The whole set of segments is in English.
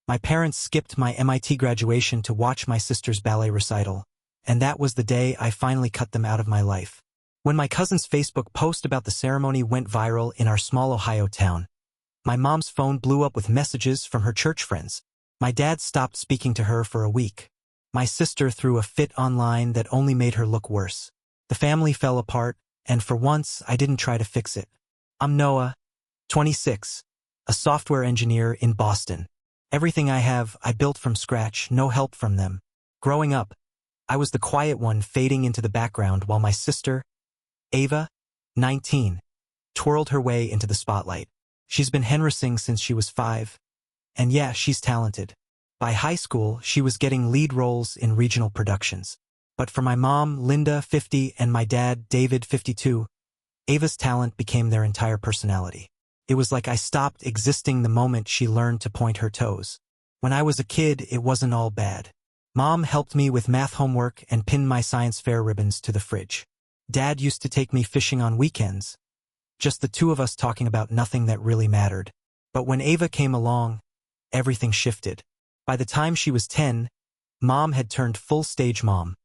My parents skipped my MIT graduation to watch my sister's ballet recital, and that was the day I finally cut them out of my life. When my cousin's Facebook post about the ceremony went viral in our small Ohio town, my mom's phone blew up with messages from her church friends. My dad stopped speaking to her for a week. My sister threw a fit online that only made her look worse. The family fell apart, and for once, I didn't try to fix it. I'm Noah, 26, a software engineer in Boston. Everything I have, I built from scratch, no help from them. Growing up, I was the quiet one fading into the background while my sister, Ava, 19, twirled her way into the spotlight. She's been henricing since she was 5. And yeah, she's talented. By high school, she was getting lead roles in regional productions. But for my mom, Linda, 50, and my dad, David, 52, Ava's talent became their entire personality. It was like I stopped existing the moment she learned to point her toes. When I was a kid, it wasn't all bad. Mom helped me with math homework and pinned my science fair ribbons to the fridge. Dad used to take me fishing on weekends. Just the two of us talking about nothing that really mattered. But when Ava came along, everything shifted. By the time she was 10, Mom had turned full-stage mom,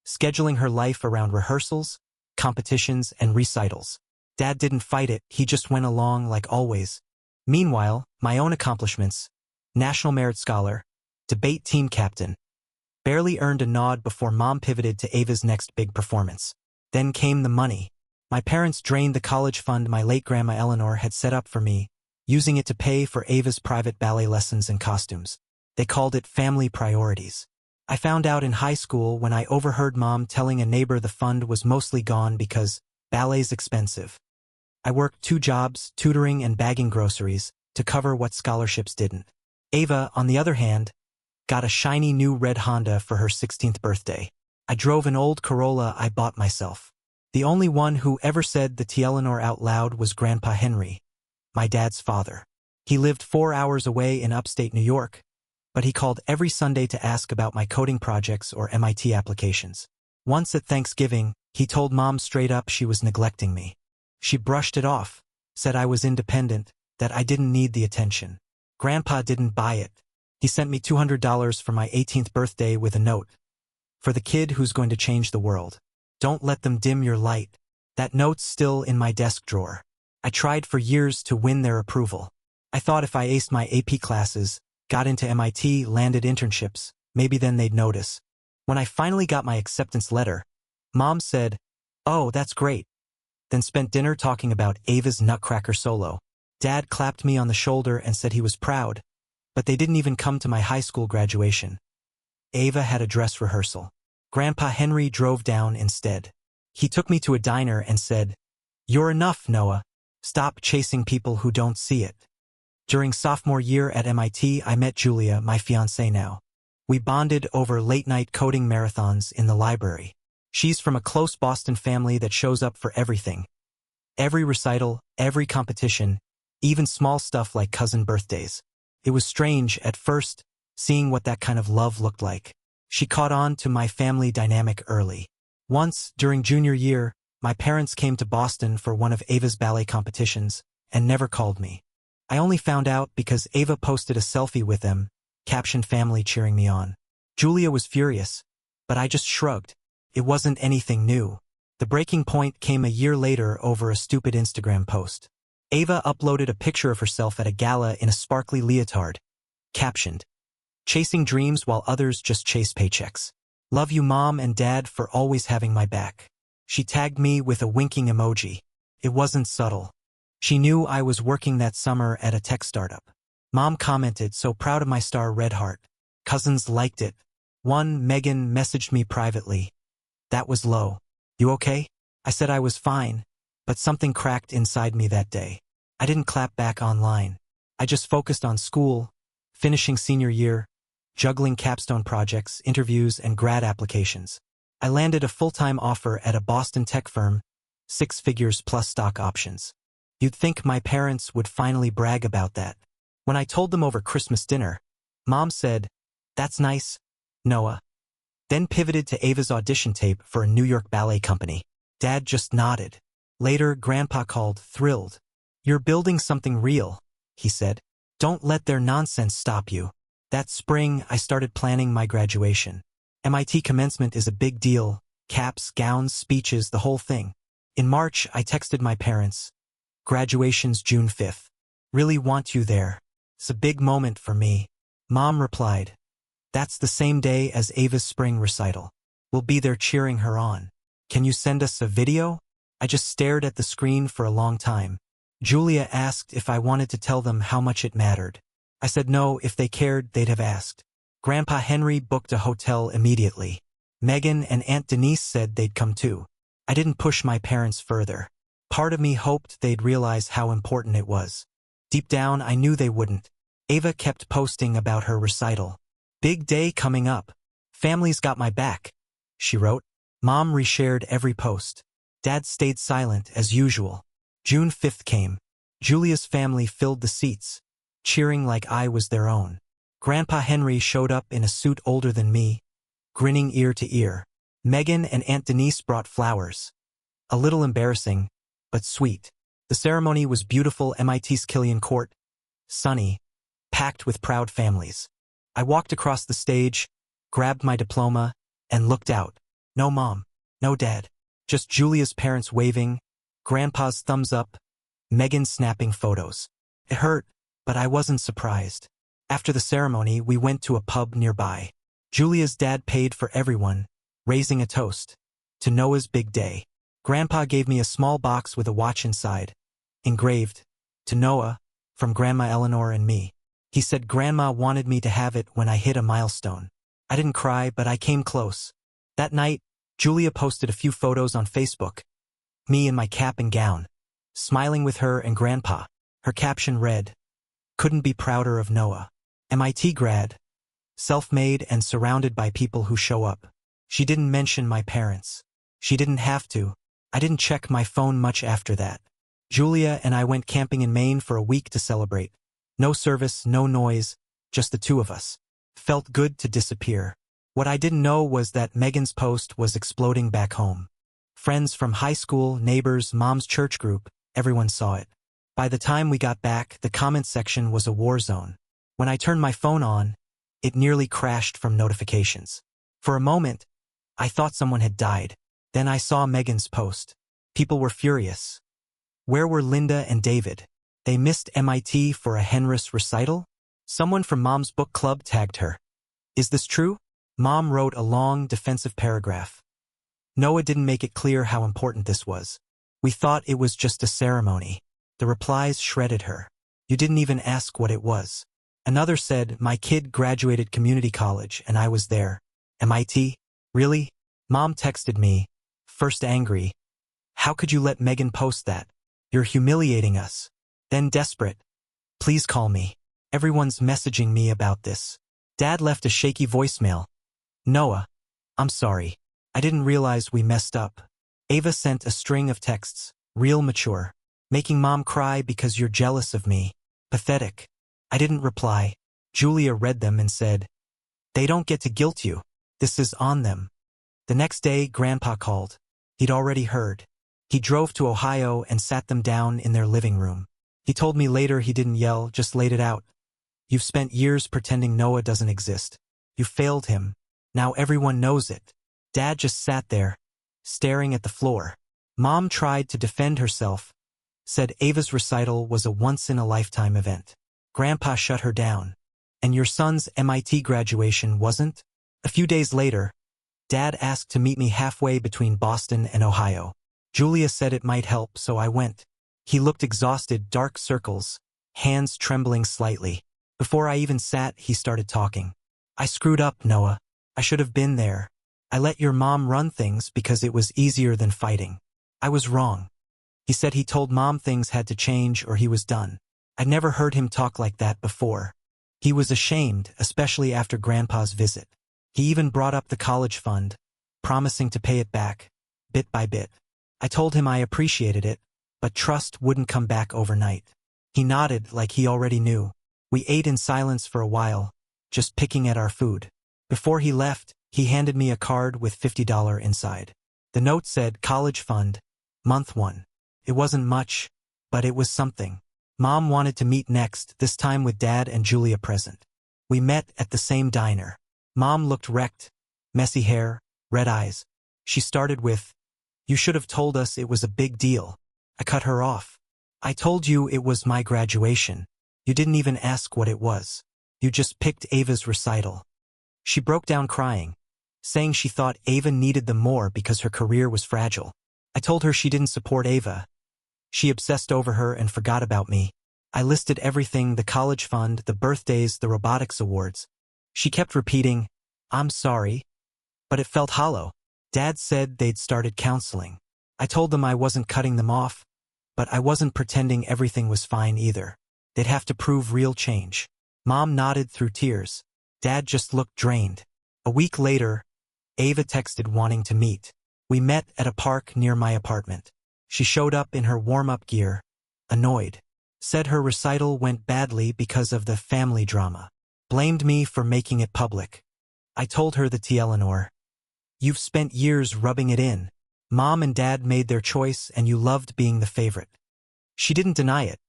scheduling her life around rehearsals, competitions, and recitals. Dad didn't fight it, he just went along like always. Meanwhile, my own accomplishments, National Merit Scholar, debate team captain, barely earned a nod before Mom pivoted to Ava's next big performance. Then came the money. My parents drained the college fund my late grandma Eleanor had set up for me, using it to pay for Ava's private ballet lessons and costumes. They called it family priorities. I found out in high school when I overheard Mom telling a neighbor the fund was mostly gone because ballet's expensive. I worked 2 jobs, tutoring and bagging groceries, to cover what scholarships didn't. Ava, on the other hand, got a shiny new red Honda for her 16th birthday. I drove an old Corolla I bought myself. The only one who ever said the T Eleanor out loud was Grandpa Henry, my dad's father. He lived 4 hours away in upstate New York, but he called every Sunday to ask about my coding projects or MIT applications. Once at Thanksgiving, he told Mom straight up she was neglecting me. She brushed it off, said I was independent, that I didn't need the attention. Grandpa didn't buy it. He sent me $200 for my 18th birthday with a note. For the kid who's going to change the world. Don't let them dim your light. That note's still in my desk drawer. I tried for years to win their approval. I thought if I aced my AP classes, got into MIT, landed internships, maybe then they'd notice. When I finally got my acceptance letter, Mom said, "Oh, that's great." Then spent dinner talking about Ava's Nutcracker solo. Dad clapped me on the shoulder and said he was proud, but they didn't even come to my high school graduation. Ava had a dress rehearsal. Grandpa Henry drove down instead. He took me to a diner and said, "You're enough, Noah. Stop chasing people who don't see it." During sophomore year at MIT, I met Julia, my fiancé now. We bonded over late-night coding marathons in the library. She's from a close Boston family that shows up for everything. Every recital, every competition, even small stuff like cousin birthdays. It was strange, at first, seeing what that kind of love looked like. She caught on to my family dynamic early. Once, during junior year, my parents came to Boston for one of Ava's ballet competitions, and never called me. I only found out because Ava posted a selfie with them, captioned family cheering me on. Julia was furious, but I just shrugged. It wasn't anything new. The breaking point came a year later over a stupid Instagram post. Ava uploaded a picture of herself at a gala in a sparkly leotard, captioned, "Chasing dreams while others just chase paychecks. Love you Mom and Dad for always having my back." She tagged me with a winking emoji. It wasn't subtle. She knew I was working that summer at a tech startup. Mom commented, "So proud of my star, red heart." Cousins liked it. One, Megan, messaged me privately. That was low. "You okay?" I said I was fine, but something cracked inside me that day. I didn't clap back online. I just focused on school, finishing senior year, juggling capstone projects, interviews, and grad applications. I landed a full-time offer at a Boston tech firm, 6 figures plus stock options. You'd think my parents would finally brag about that. When I told them over Christmas dinner, Mom said, "That's nice, Noah." Then pivoted to Ava's audition tape for a New York ballet company. Dad just nodded. Later, Grandpa called, thrilled. "You're building something real," he said. "Don't let their nonsense stop you." That spring, I started planning my graduation. MIT commencement is a big deal. Caps, gowns, speeches, the whole thing. In March, I texted my parents. Graduation's June 5th. Really want you there. It's a big moment for me. Mom replied. That's the same day as Ava's spring recital. We'll be there cheering her on. Can you send us a video? I just stared at the screen for a long time. Julia asked if I wanted to tell them how much it mattered. I said no, if they cared, they'd have asked. Grandpa Henry booked a hotel immediately. Megan and Aunt Denise said they'd come too. I didn't push my parents further. Part of me hoped they'd realize how important it was. Deep down, I knew they wouldn't. Ava kept posting about her recital. Big day coming up. Family's got my back, she wrote. Mom reshared every post. Dad stayed silent as usual. June 5th came. Julia's family filled the seats, cheering like I was their own. Grandpa Henry showed up in a suit older than me, grinning ear to ear. Megan and Aunt Denise brought flowers. A little embarrassing, but sweet. The ceremony was beautiful. MIT's Killian Court, sunny, packed with proud families. I walked across the stage, grabbed my diploma, and looked out. No mom, no dad, just Julia's parents waving, Grandpa's thumbs up, Megan snapping photos. It hurt, but I wasn't surprised. After the ceremony, we went to a pub nearby. Julia's dad paid for everyone, raising a toast to Noah's big day. Grandpa gave me a small box with a watch inside, engraved, to Noah, from Grandma Eleanor and me. He said Grandma wanted me to have it when I hit a milestone. I didn't cry, but I came close. That night, Julia posted a few photos on Facebook. Me in my cap and gown, smiling with her and Grandpa. Her caption read, "Couldn't be prouder of Noah. MIT grad, self-made and surrounded by people who show up." She didn't mention my parents. She didn't have to. I didn't check my phone much after that. Julia and I went camping in Maine for a week to celebrate. No service, no noise, just the two of us. Felt good to disappear. What I didn't know was that Megan's post was exploding back home. Friends from high school, neighbors, Mom's church group, everyone saw it. By the time we got back, the comment section was a war zone. When I turned my phone on, it nearly crashed from notifications. For a moment, I thought someone had died. Then I saw Megan's post. People were furious. Where were Linda and David? They missed MIT for a Henris recital? Someone from Mom's book club tagged her. Is this true? Mom wrote a long, defensive paragraph. Noah didn't make it clear how important this was. We thought it was just a ceremony. The replies shredded her. You didn't even ask what it was. Another said, my kid graduated community college and I was there. MIT? Really? Mom texted me, first angry. How could you let Megan post that? You're humiliating us. Then desperate. Please call me. Everyone's messaging me about this. Dad left a shaky voicemail. Noah, I'm sorry. I didn't realize we messed up. Ava sent a string of texts, real mature. Making Mom cry because you're jealous of me. Pathetic. I didn't reply. Julia read them and said, they don't get to guilt you. This is on them. The next day, Grandpa called. He'd already heard. He drove to Ohio and sat them down in their living room. He told me later he didn't yell, just laid it out. You've spent years pretending Noah doesn't exist. You failed him. Now everyone knows it. Dad just sat there, staring at the floor. Mom tried to defend herself, said Ava's recital was a once-in-a-lifetime event. Grandpa shut her down. And your son's MIT graduation wasn't? A few days later, Dad asked to meet me halfway between Boston and Ohio. Julia said it might help, so I went. He looked exhausted, dark circles, hands trembling slightly. Before I even sat, he started talking. I screwed up, Noah. I should have been there. I let your mom run things because it was easier than fighting. I was wrong. He said he told Mom things had to change or he was done. I'd never heard him talk like that before. He was ashamed, especially after Grandpa's visit. He even brought up the college fund, promising to pay it back, bit by bit. I told him I appreciated it, but trust wouldn't come back overnight. He nodded like he already knew. We ate in silence for a while, just picking at our food. Before he left, he handed me a card with $50 inside. The note said, College Fund, Month 1. It wasn't much, but it was something. Mom wanted to meet next, this time with Dad and Julia present. We met at the same diner. Mom looked wrecked, messy hair, red eyes. She started with, "You should have told us it was a big deal." I cut her off. "I told you it was my graduation. You didn't even ask what it was. You just picked Ava's recital." She broke down crying, saying she thought Ava needed them more because her career was fragile. I told her she didn't support Ava. She obsessed over her and forgot about me. I listed everything: the college fund, the birthdays, the robotics awards. She kept repeating, "I'm sorry," but it felt hollow. Dad said they'd started counseling. I told them I wasn't cutting them off, but I wasn't pretending everything was fine either. They'd have to prove real change. Mom nodded through tears. Dad just looked drained. A week later, Ava texted wanting to meet. We met at a park near my apartment. She showed up in her warm-up gear, annoyed. Said her recital went badly because of the family drama. Blamed me for making it public. I told her the T. Eleanor, "You've spent years rubbing it in. Mom and Dad made their choice and you loved being the favorite." She didn't deny it,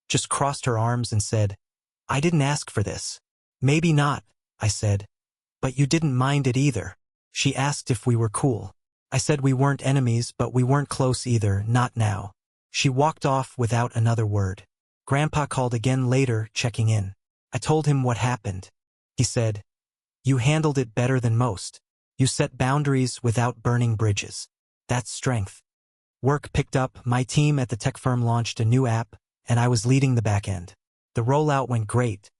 just crossed her arms and said, "I didn't ask for this." "Maybe not," I said, "but you didn't mind it either." She asked if we were cool. I said we weren't enemies, but we weren't close either, not now. She walked off without another word. Grandpa called again later, checking in. I told him what happened. He said, "You handled it better than most. You set boundaries without burning bridges. That's strength." Work picked up. My team at the tech firm launched a new app, and I was leading the back end. The rollout went great.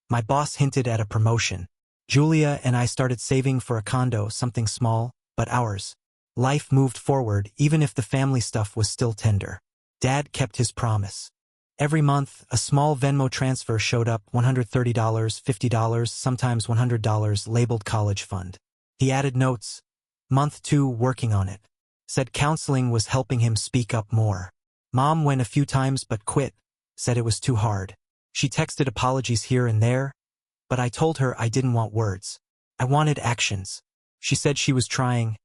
My boss hinted at a promotion. Julia and I started saving for a condo, something small, but ours. Life moved forward, even if the family stuff was still tender. Dad kept his promise. Every month, a small Venmo transfer showed up: $130, $50, sometimes $100, labeled college fund. He added notes. Month 2, working on it. Said counseling was helping him speak up more. Mom went a few times but quit. Said it was too hard. She texted apologies here and there, but I told her I didn't want words. I wanted actions. She said she was trying.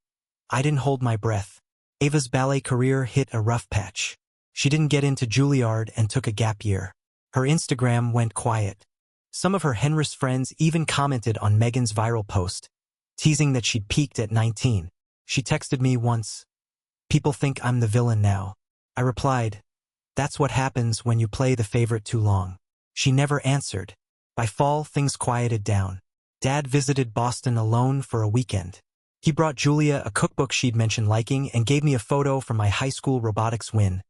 I didn't hold my breath. Ava's ballet career hit a rough patch. She didn't get into Juilliard and took a gap year. Her Instagram went quiet. Some of her Henris friends even commented on Megan's viral post, teasing that she'd peaked at 19. She texted me once, "People think I'm the villain now." I replied, "That's what happens when you play the favorite too long." She never answered. By fall, things quieted down. Dad visited Boston alone for a weekend. He brought Julia a cookbook she'd mentioned liking and gave me a photo from my high school robotics win,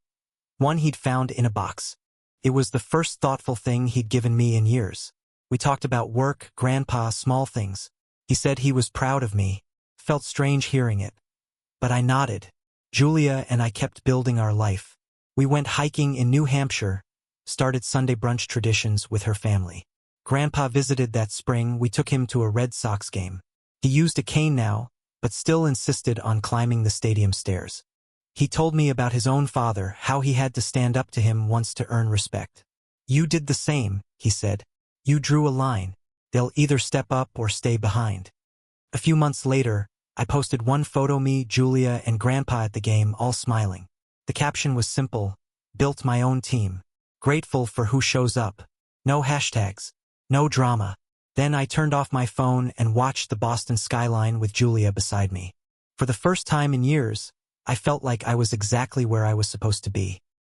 one he'd found in a box. It was the first thoughtful thing he'd given me in years. We talked about work, Grandpa, small things. He said he was proud of me. Felt strange hearing it. But I nodded. Julia and I kept building our life. We went hiking in New Hampshire, started Sunday brunch traditions with her family. Grandpa visited that spring. We took him to a Red Sox game. He used a cane now, but still insisted on climbing the stadium stairs. He told me about his own father, how he had to stand up to him once to earn respect. "You did the same," he said. "You drew a line. They'll either step up or stay behind." A few months later, I posted one photo: me, Julia, and Grandpa at the game, all smiling. The caption was simple: "Built my own team. Grateful for who shows up." No hashtags. No drama. Then I turned off my phone and watched the Boston skyline with Julia beside me. For the first time in years, I felt like I was exactly where I was supposed to be.